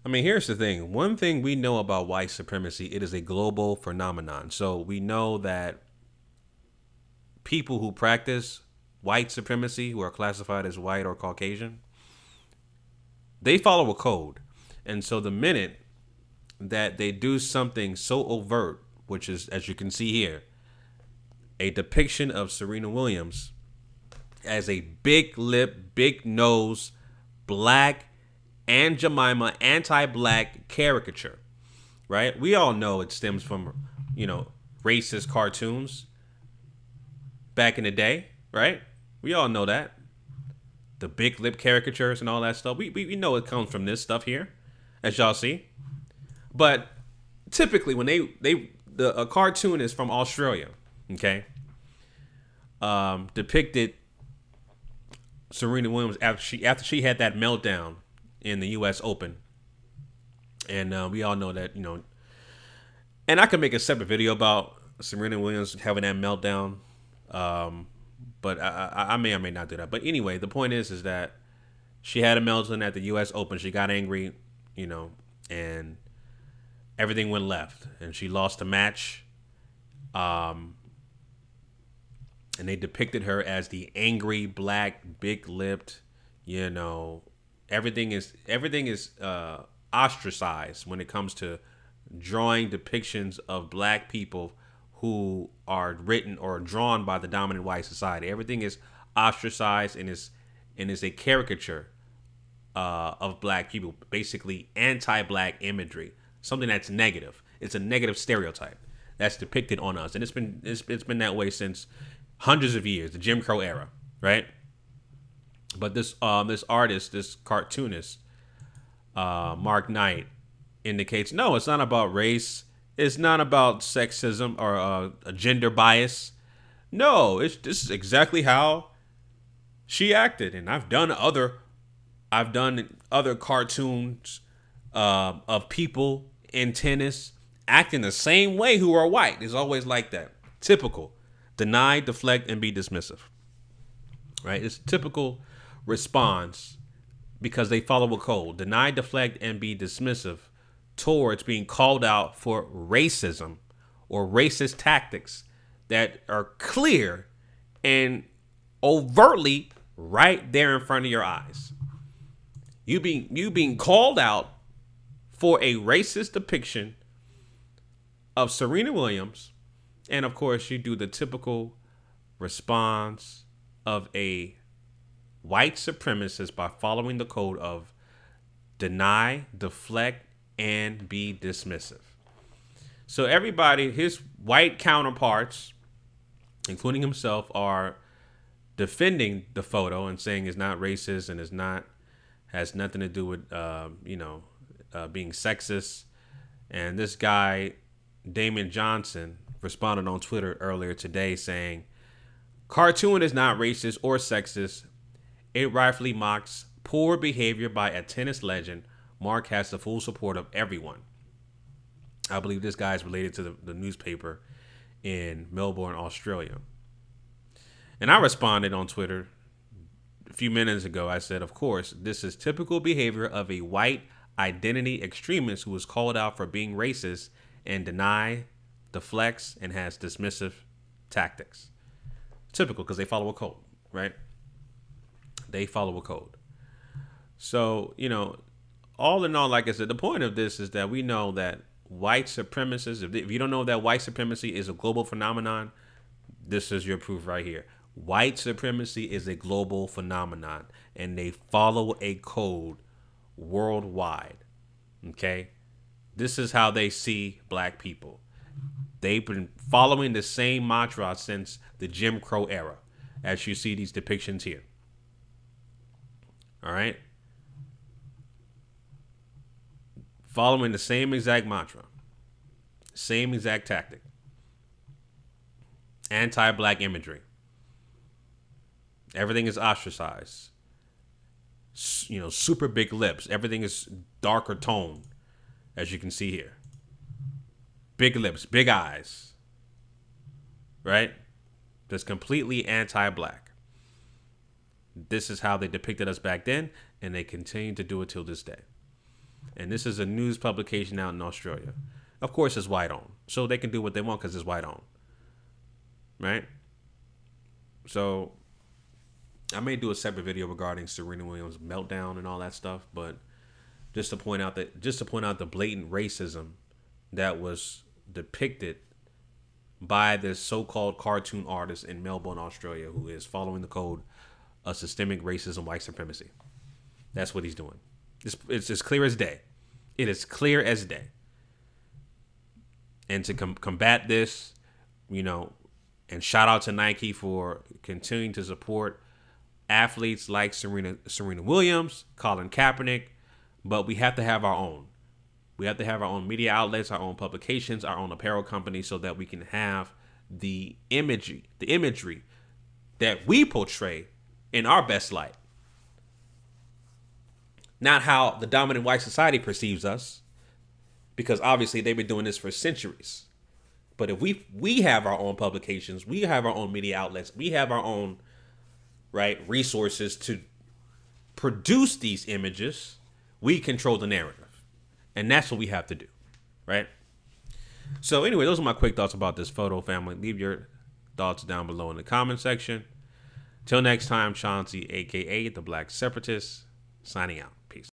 I mean, here's the thing. One thing we know about white supremacy, it is a global phenomenon. So we know that people who practice white supremacy, who are classified as white or Caucasian, they follow a code. And so the minute that they do something so overt, which is, as you can see here, a depiction of Serena Williams as a big lip, big nose, black and Jemima anti-black caricature, right? We all know it stems from, racist cartoons back in the day, right? We all know that. The big lip caricatures and all that stuff. We know it comes from this stuff here, as y'all see. But typically when a cartoon is from Australia, okay, depicted Serena Williams after she had that meltdown in the U.S. Open, and we all know that, and I could make a separate video about Serena Williams having that meltdown, but I may or may not do that. But anyway, the point is that she had a meltdown at the U.S. Open. She got angry, and everything went left, and she lost the match. And they depicted her as the angry black, big-lipped, everything is ostracized when it comes to drawing depictions of black people who are written or drawn by the dominant white society. Everything is ostracized and is a caricature of black people, basically anti-black imagery, something that's negative. It's a negative stereotype that's depicted on us, and it's been that way since hundreds of years, the Jim Crow era, right? But this artist, this cartoonist, Mark Knight, indicates no, it's not about race, it's not about sexism or a gender bias. No, this is exactly how she acted, and I've done other cartoons of people in tennis acting the same way who are white. It's always like that. Typical. Deny, deflect, and be dismissive. Right? It's typical response because they follow a code. Deny, deflect, and be dismissive towards being called out for racism or racist tactics that are clear and overtly right there in front of your eyes. You being called out for a racist depiction of Serena Williams. And of course, you do the typical response of a white supremacist by following the code of deny, deflect, and be dismissive. So everybody, his white counterparts, including himself, are defending the photo and saying it's not racist and has nothing to do with being sexist. And this guy, Damon Johnson, responded on Twitter earlier today saying, cartoon is not racist or sexist. It rightfully mocks poor behavior by a tennis legend. Mark has the full support of everyone. I believe this guy is related to the newspaper in Melbourne, Australia. And I responded on Twitter a few minutes ago. I said, of course, this is typical behavior of a white identity extremist who is called out for being racist and deflects, and has dismissive tactics. Typical, because they follow a code, right? They follow a code. So, all in all, like I said, the point of this is that we know that white supremacists, if you don't know that white supremacy is a global phenomenon, this is your proof right here. White supremacy is a global phenomenon, and they follow a code worldwide, okay? This is how they see black people. They've been following the same mantra since the Jim Crow era, as you see these depictions here. All right? Following the same exact mantra, same exact tactic. Anti-black imagery. Everything is ostracized. Super big lips. Everything is darker tone, as you can see here. Big lips, big eyes, right? Just completely anti-black. This is how they depicted us back then, and they continue to do it till this day. And this is a news publication out in Australia. Of course, it's white owned, so they can do what they want because it's white owned, right? So I may do a separate video regarding Serena Williams' meltdown and all that stuff, but just to point out the blatant racism that was depicted by this so-called cartoon artist in Melbourne, Australia, who is following the code of systemic racism, white supremacy. That's what he's doing. It's as clear as day. It is clear as day. And to combat this, and shout out to Nike for continuing to support athletes like Serena Williams, Colin Kaepernick, but we have to have our own. We have to have our own media outlets, our own publications, our own apparel companies, so that we can have the imagery that we portray in our best light. Not how the dominant white society perceives us, because obviously they've been doing this for centuries. But if we have our own publications, we have our own media outlets, we have our own resources to produce these images, we control the narrative. And that's what we have to do, right? So anyway, those are my quick thoughts about this photo, family. Leave your thoughts down below in the comment section. Till next time, Chauncey, a.k.a. The Black Separatist, signing out.